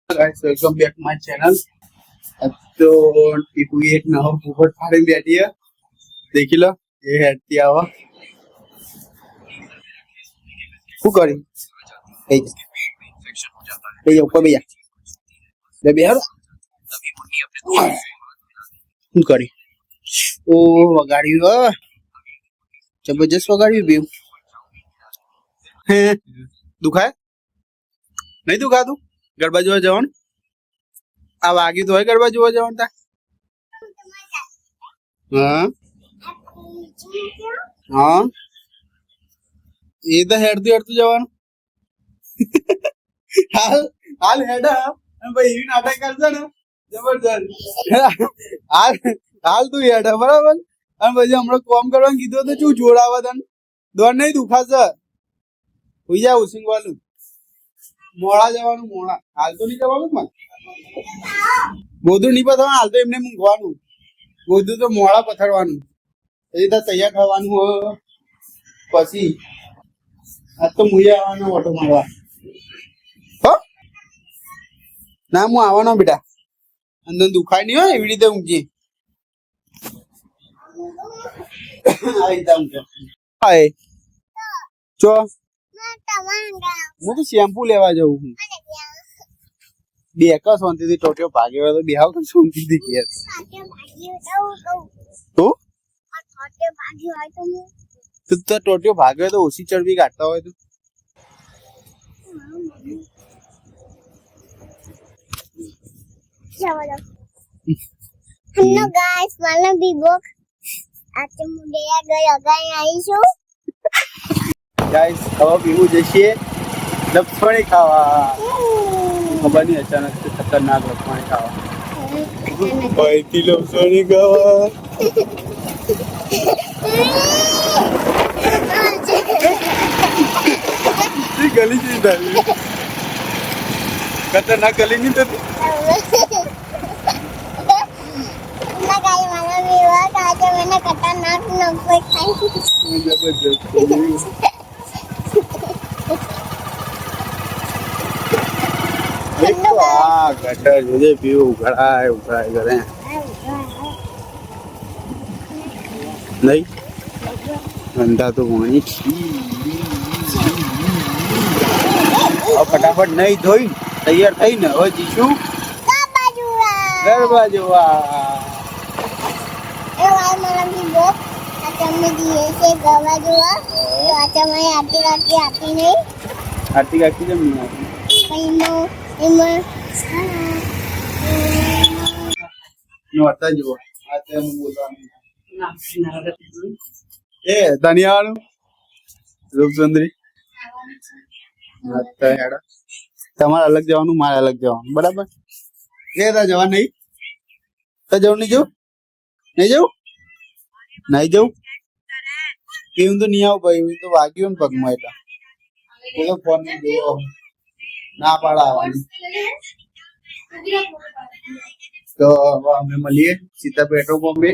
guys, welcome back to my channel. तो टीपू एक नवा ऊपर फाड़े बैठी है, देखी लो ये हेडती आवा શું કરી ભૈયા ઉપર ભૈયા બે બેહાર શું કરી ઓ વગાડ્યું જબરજસ્ત વગાડ્યું બેવ હે દુખાય નહીં દુખાતું ગરબા જોવા જવાનું આ વાગ્યું તો હોય ગરબા જોવા જવાનું તા હા હા એ તો હેડતું હેડતું જવાનું હાલ હાલ હેડા ભાઈ એવી નાટક કરશે ને જબરજસ્ત હાલ હાલ તું હેડા બરાબર અને પછી હમણાં કોમ કરવાનું કીધું તો શું જોડાવા તને દોડ નહીં દુખાશે હોઈ જાય ઉસિંગ વાળું મોડા જવાનું મોડા હાલ તો નહીં જવાનું મને ગોદું નહીં પથવાનું હાલ તો એમને મૂકવાનું ગોદું તો મોડા પથરવાનું એ તો તૈયાર થવાનું હોય પછી આજ તો મુએ આવવાનો ઓટો મારવા હો ના હું આવવાનો બેટા અંદર દુખાય નહીં હોય એવી રીતે ઊંઘી આવી જા ઊંઘે હાય ચો હું તો શેમ્પુ લેવા જઉં છું બે એક શાંતિથી ટોટિયો ભાગ્યો તો બે આવ તો શાંતિથી ઘેર તો ટોટિયો ભાગ્યો તો ઓછી ચરબી કાઢતા હોય તો હેલો ગાઈસ મને બીબોક આજે મુડે આગળ અગાઈ આવીશું ગાઈસ ખાવા પીવું જઈએ લપસણી ખાવા ખબર નહીં અચાનક ખતરનાક લપસણી ખાવા ભાઈથી લપસણી ખાવા ગલી જઈ તારી ખતરનાક ગલી નહીં થતી मैंने खतरनाक नंबर खाई जबरदस्त गटर मुझे भी उघड़ा करे नहीं गंदा तो पानी अब फटाफट नहीं धोई तैयार थई ने हो जीशु गरबा जोवा मला बीबोक आता मैं दिए से गवा जोवा तो आता मैं आती नहीं आरती काकी जम नहीं आती इमो नो आता जो आते हम बोलता ए धनियाल रूपचंद्री आता हेड़ा તમારે અલગ જવાનું મારે અલગ જવાનું બરાબર એ તા જવા નહીં તો જવું નહીં જવું નહીં જવું નહીં જવું એવું તો નહીં આવું ભાઈ એવું તો વાગ્યું ને પગમાં એટલે બોલો ફોન ના પાડા આવવાની તો અમે મળીએ સીતા પેટ્રોલ પંપે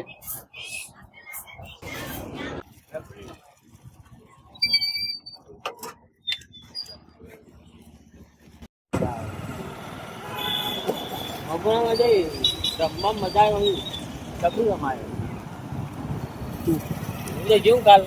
રમવા મજા આવી ડબલું રમાય જેવું કાલ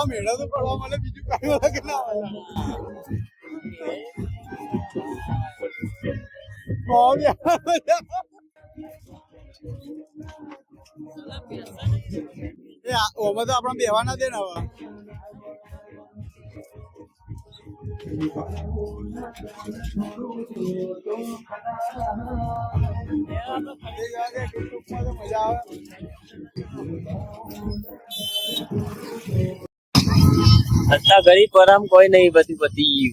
આ મેળા તો પડવા મને બીજું કઈ વાળા કે ના વાળા ઓમાં તો આપણે બેવાના દે ને હવે મજા આવે અત્યારે ગરીબ પર આમ કોઈ નહીં બધી પતી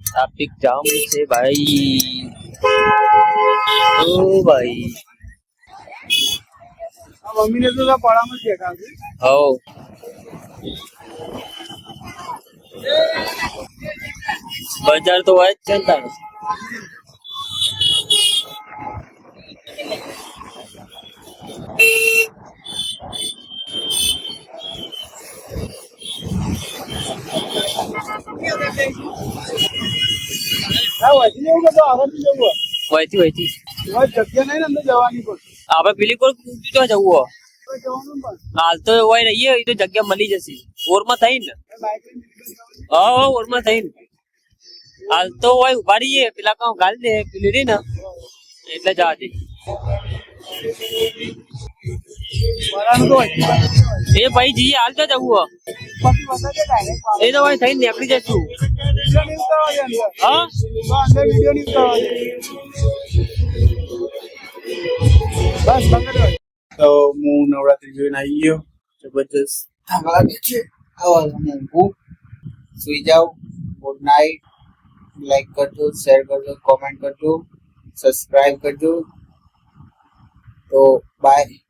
ટ્રાફિક જામ છે ભાઈ ઓ ભાઈ મમ્મીને તો પડામાં જ બેઠા છે હો બજાર તો હોય જ છે ને તારે વહીથી વહીથી જગ્યા નહીં ને અંદર જવાની પણ આપણે પેલી કોર ક્યાં જવું હો જવાનું પણ હાલ તો હોય રહીએ એ તો જગ્યા મળી જશે ઓરમાં થઈ ને હા ઓરમાં થઈ ને હાલ તો હોય ઉભા રહીએ પેલા કામ ગાલી દે પેલી રહી ને એટલે જવા દે એ ભાઈ જઈએ હાલ તો જવું હો એ તો ભાઈ થઈને નીકળી જશું હા તો હું નવરાત્રી જોઈને આવી ગયો જબરજસ્ત સુઈ જાઓ ગુડ નાઇટ લાઈક કરજો શેર કરજો કોમેન્ટ કરજો સબસ્ક્રાઇબ કરજો તો બાય